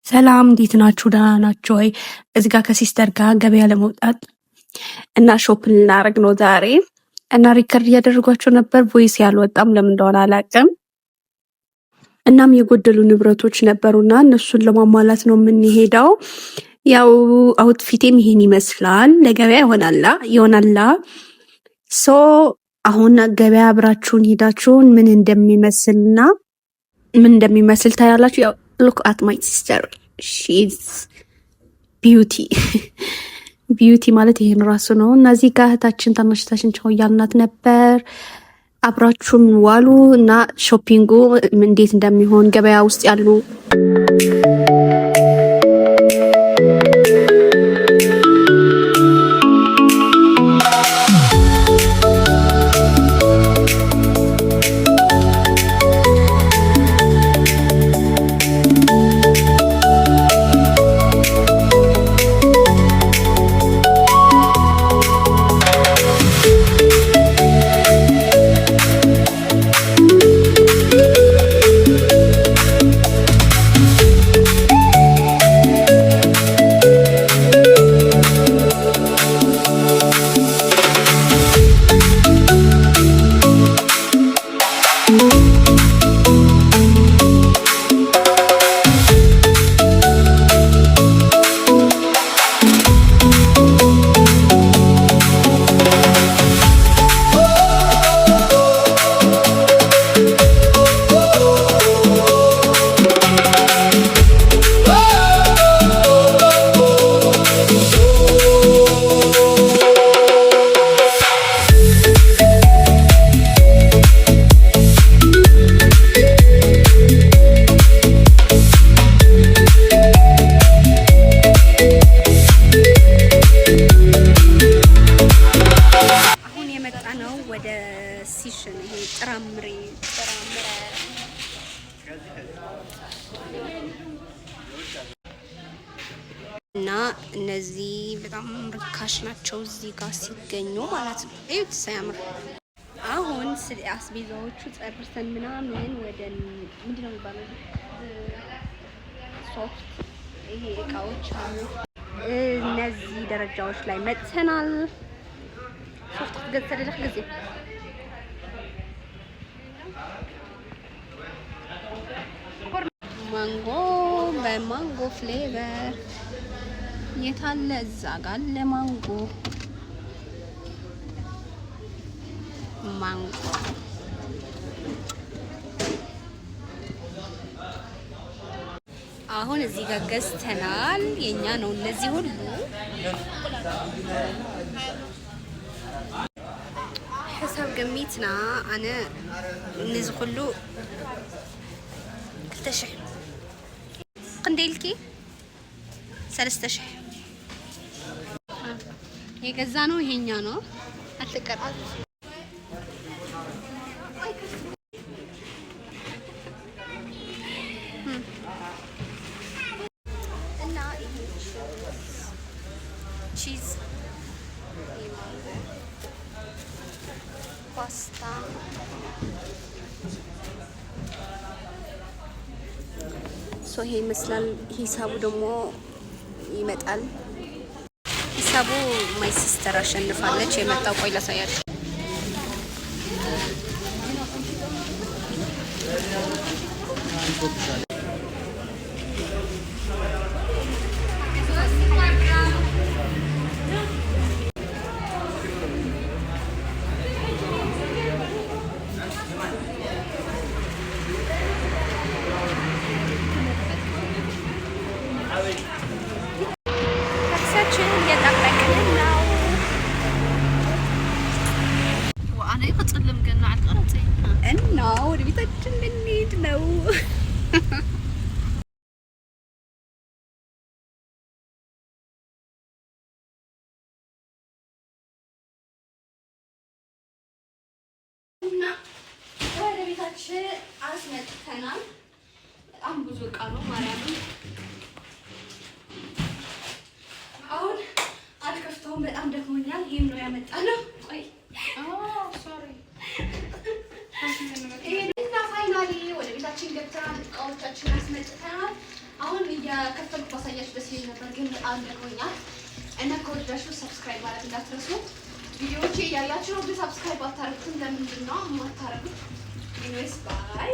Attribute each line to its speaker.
Speaker 1: ሰላም እንዴት ናችሁ? ደህና ናችሁ ወይ? እዚህ ጋር ከሲስተር ጋር ገበያ ለመውጣት እና ሾፕ ልናደርግ ነው ዛሬ እና ሪከርድ እያደረጓቸው ነበር። ቮይስ ያልወጣም ለምን እንደሆነ አላውቅም። እናም የጎደሉ ንብረቶች ነበሩና እነሱን ለማሟላት ነው የምንሄደው። ያው አውትፊቴም ይሄን ይመስላል። ለገበያ ይሆናላ ሶ አሁን ገበያ አብራችሁን ሄዳችሁን ምን እንደሚመስል ታያላችሁ። ያው ሉክ አት ማይ ሲስተር ሺዝ ቢዩቲ ማለት ይሄን ራሱ ነው። እና እዚህ ጋር እህታችን ታናሽታችን ቻው እያልናት ነበር። አብራችሁን ዋሉ እና ሾፒንጉ እንዴት እንደሚሆን ገበያ ውስጥ ያሉ እና እነዚህ በጣም ርካሽ ናቸው እዚህ ጋር ሲገኙ ማለት ነው። እዩት ሲያምር። አሁን ስለ አስቤዛዎቹ ጨርሰን ምናምን ወደ ምንድነው የሚባለው ሶፍት ይሄ እቃዎች አሉ። እነዚህ ደረጃዎች ላይ መጥተናል። ሶፍት ገዝተልህ ጊዜ ማንጎ በማንጎ ፍሌቨር የታለ? እዛ ጋር አለ ማንጎ። አሁን እዚህ ጋር ገዝተናል። የኛ ነው እነዚህ ሁሉ حساب قميتنا أنا እነዚህ ሁሉ كلتشح قنديلكي 3000 የገዛ ነው ይሄኛ ነው። አትቀራል እና ይሄ ቺዝ ፓስታ ሶ ይሄ ይመስላል። ሂሳቡ ደግሞ ይመጣል። ሂሳቡ ማይ ሲስተር አሸንፋለች። የመጣው ቆይ ላሳያችሁ። እና ወደ ቤታችን ልንሄድ ነው። እና ወደ ቤታችን አስመጥተናል። በጣም ብዙ እቃ ነው ማርያም። አሁን አልከፍተውም፣ በጣም ደክሞኛል። ይሄም ነው ያመጣነው። ቆይ ሶሪ እና ፋይናሊ ወደ ቤታችን ገብተናል። እቃዎቻችን አስመጥተናል። አሁን
Speaker 2: እንደከፈልኩ ባሳያችሁ ደስ ይለኝ ነበር፣ ግን በጣም ደክሞኛል እና ከወደዳችሁ ሰብስክራይብ ማለት እንዳትረሱ። ቪዲዮዎቼ እያያችሁ ነው፣ ግን ሰብስክራይብ አታረጉትም። ለምንድን ነው የማታረጉት? ኤኒዌይስ ባይ